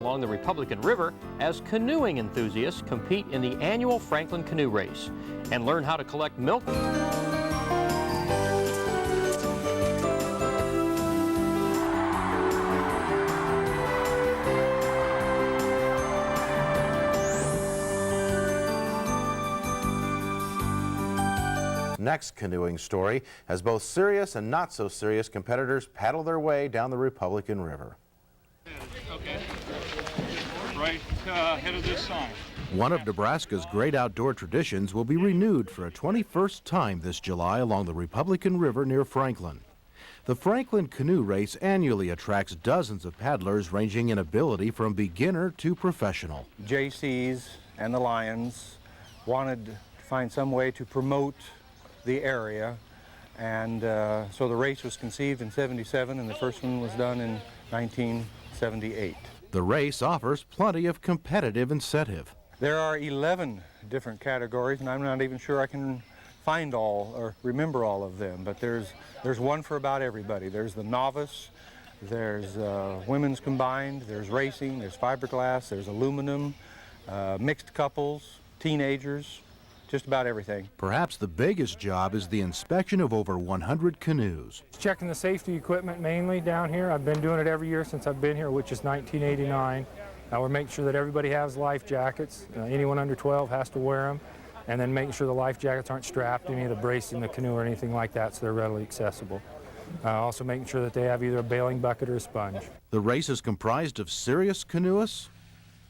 along the Republican River as canoeing enthusiasts compete in the annual Franklin Canoe Race and learn how to collect milk. Next canoeing story as both serious and not so serious competitors paddle their way down the Republican River. Okay. Right ahead of this sign. One of Nebraska's great outdoor traditions will be renewed for a 21st time this July along the Republican River near Franklin. The Franklin Canoe Race annually attracts dozens of paddlers ranging in ability from beginner to professional. JCs and the Lions wanted to find some way to promote the area, and so the race was conceived in '77 and the first one was done in 1978. The race offers plenty of competitive incentive. There are 11 different categories, and I'm not even sure I can find all or remember all of them, but there's one for about everybody. There's the novice, there's women's combined, there's racing, there's fiberglass, there's aluminum, mixed couples, teenagers, just about everything. Perhaps the biggest job is the inspection of over 100 canoes. Checking the safety equipment mainly down here. I've been doing it every year since I've been here, which is 1989. Now we're making sure that everybody has life jackets. Anyone under 12 has to wear them. And then making sure the life jackets aren't strapped to any of the brace in the canoe or anything like that, so they're readily accessible. Also making sure that they have either a bailing bucket or a sponge. The race is comprised of serious canoeists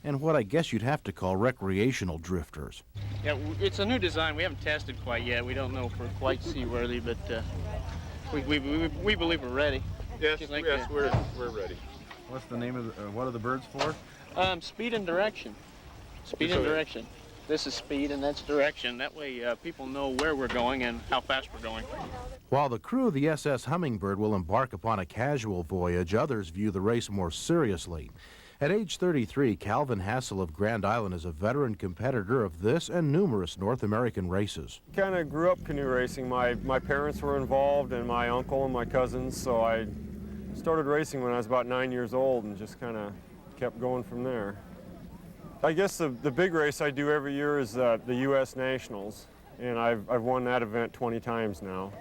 and what I guess you'd have to call recreational drifters. Yeah, it's a new design. We haven't tested quite yet. We don't know if we're quite seaworthy, but we believe we're ready. Yes, we're ready. What's the name of the, what are the birds for? Speed and direction. Speed and direction. This is speed and that's direction. That way people know where we're going and how fast we're going. While the crew of the SS Hummingbird will embark upon a casual voyage, others view the race more seriously. At age 33, Calvin Hassel of Grand Island is a veteran competitor of this and numerous North American races. Kind of grew up canoe racing. My parents were involved and my uncle and my cousins, so I started racing when I was about 9 years old and just kind of kept going from there. I guess the big race I do every year is the U.S. Nationals, and I've won that event 20 times now.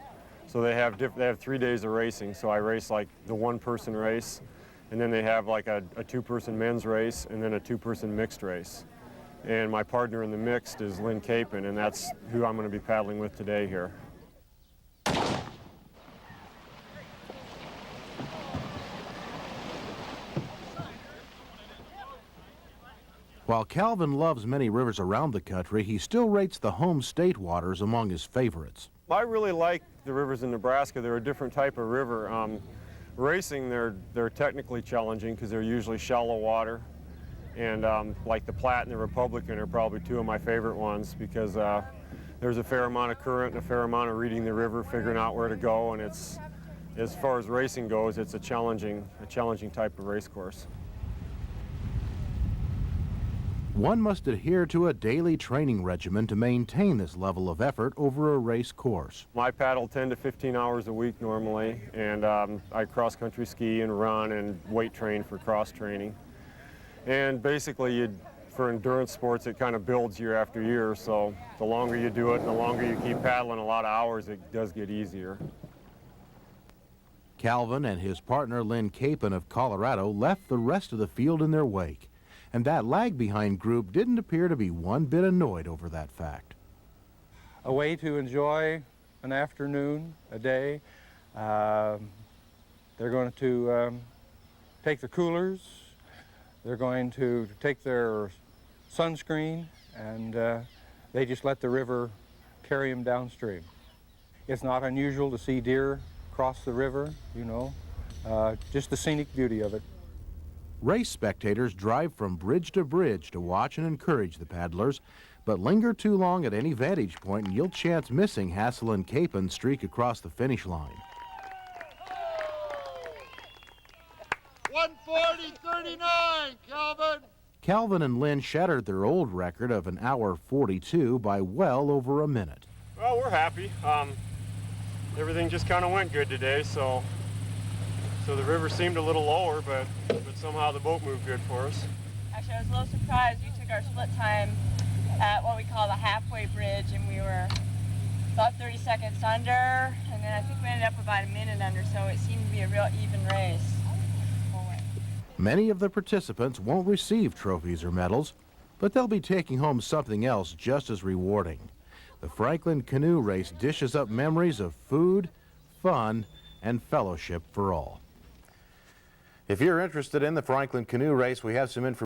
So they have 3 days of racing, so I race like the one-person race, and then they have like a two-person men's race and then a two-person mixed race. And my partner in the mixed is Lynn Capon, and that's who I'm going to be paddling with today here. While Calvin loves many rivers around the country, he still rates the home state waters among his favorites. I really like the rivers in Nebraska. They're a different type of river. Racing, they're technically challenging because they're usually shallow water. And like the Platte and the Republican are probably two of my favorite ones because there's a fair amount of current and a fair amount of reading the river, figuring out where to go, and it's, as far as racing goes, it's a challenging type of race course. One must adhere to a daily training regimen to maintain this level of effort over a race course. I paddle 10 to 15 hours a week normally, and I cross-country ski and run and weight train for cross training. And basically, for endurance sports, it kind of builds year after year, so the longer you do it and the longer you keep paddling a lot of hours, it does get easier. Calvin and his partner Lynn Capon of Colorado left the rest of the field in their wake. And that lag-behind group didn't appear to be one bit annoyed over that fact. A way to enjoy an afternoon, a day. They're going to take their coolers, they're going to take their sunscreen, and they just let the river carry them downstream. It's not unusual to see deer cross the river, you know, just the scenic beauty of it. Race spectators drive from bridge to watch and encourage the paddlers, but linger too long at any vantage point and you'll chance missing Hassel and Capon streak across the finish line. 1:40.39, Calvin! Calvin and Lynn shattered their old record of an hour 42 by well over a minute. Well, we're happy. Everything just kind of went good today, so So the river seemed a little lower, but somehow the boat moved good for us. Actually, I was a little surprised. We took our split time at what we call the halfway bridge, and we were about 30 seconds under, and then I think we ended up about a minute under, so it seemed to be a real even race. Many of the participants won't receive trophies or medals, but they'll be taking home something else just as rewarding. The Franklin Canoe Race dishes up memories of food, fun, and fellowship for all. If you're interested in the Franklin Canoe Race, we have some information.